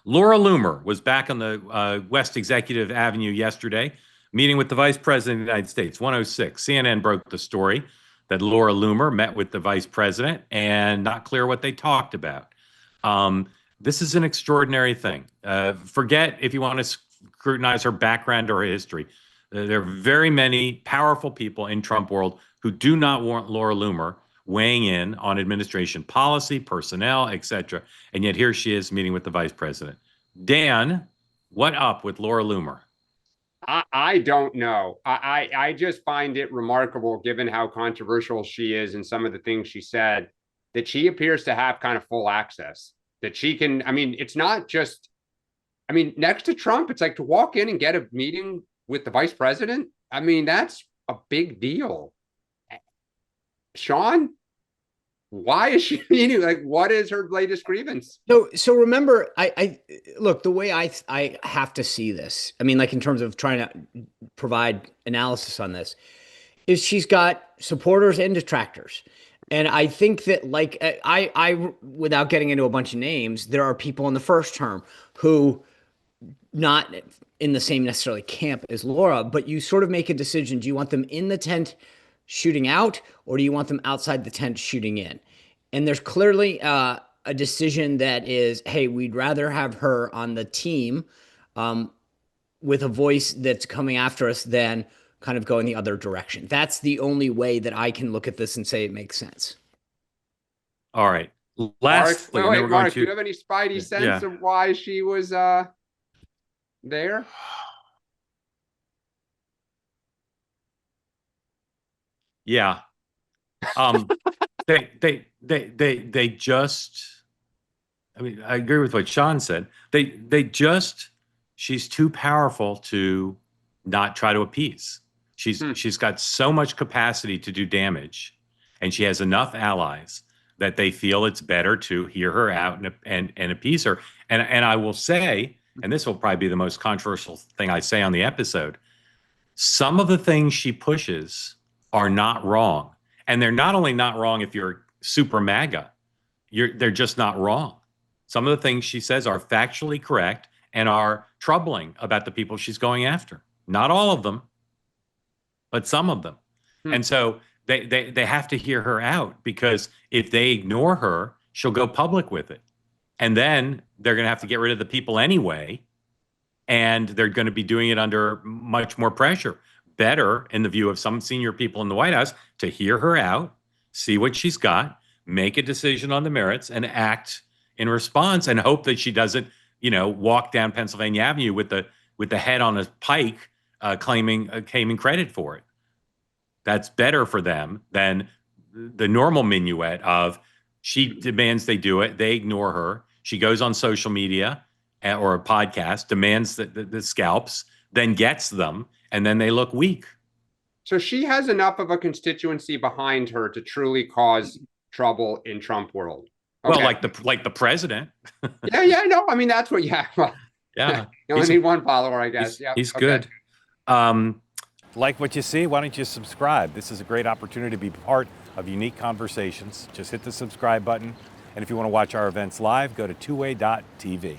Laura Loomer was back on the West Executive Avenue yesterday, meeting with the Vice President of the United States. 106. CNN broke the story that Laura Loomer met with the Vice President, and not clear what they talked about. This is an extraordinary thing. Forget if you want to scrutinize her background or her history. There are very many powerful people in Trump world who do not want Laura Loomer weighing in on administration policy, personnel, etc. And yet here she is meeting with the vice president. Dan, what up with Laura Loomer? I don't know. I just find it remarkable, given how controversial she is and some of the things she said, that she appears to have kind of full access. That she can, I mean, it's not just, I mean, next to Trump, it's like to walk in and get a meeting with the vice president. I mean, that's a big deal. Sean, why is she meeting? Like, what is her latest grievance? So remember, I look, the way I have to see this, I mean, like in terms of trying to provide analysis on this, is she's got supporters and detractors. And I think that, like, I without getting into a bunch of names, there are people in the first term who not in the same necessarily camp as Laura, but you sort of make a decision. Do you want them in the tent shooting out, or do you want them outside the tent shooting in? And there's clearly a decision that is, hey, we'd rather have her on the team with a voice that's coming after us than kind of going the other direction. That's the only way that I can look at this and say it makes sense. All right. Lastly, Mark, do you have any spidey sense of why she was there? Yeah. They just, I mean, I agree with what Sean said. She's too powerful to not try to appease. She's got so much capacity to do damage, and she has enough allies that they feel it's better to hear her out and appease her. And I will say, and this will probably be the most controversial thing I say on the episode, some of the things she pushes are not wrong. And they're not only not wrong if you're super MAGA, they're just not wrong. Some of the things she says are factually correct and are troubling about the people she's going after. Not all of them, but some of them. And so they have to hear her out, because if they ignore her, she'll go public with it. And then they're going to have to get rid of the people anyway. And they're going to be doing it under much more pressure. Better, in the view of some senior people in the White House, to hear her out, see what she's got, make a decision on the merits, and act in response, and hope that she doesn't, walk down Pennsylvania Avenue with the head on a pike, claiming credit for it. That's better for them than the normal minuet of she demands they do it, they ignore her, she goes on social media or a podcast, demands the scalps, then gets them, and then they look weak. So she has enough of a constituency behind her to truly cause trouble in Trump world. Okay. Well, like the president. yeah, no, I mean, that's what. Yeah, well, yeah. You only need one follower, I guess. He's good. Like what you see? Why don't you subscribe? This is a great opportunity to be part of unique conversations. Just hit the subscribe button. And if you want to watch our events live, go to twoway.tv.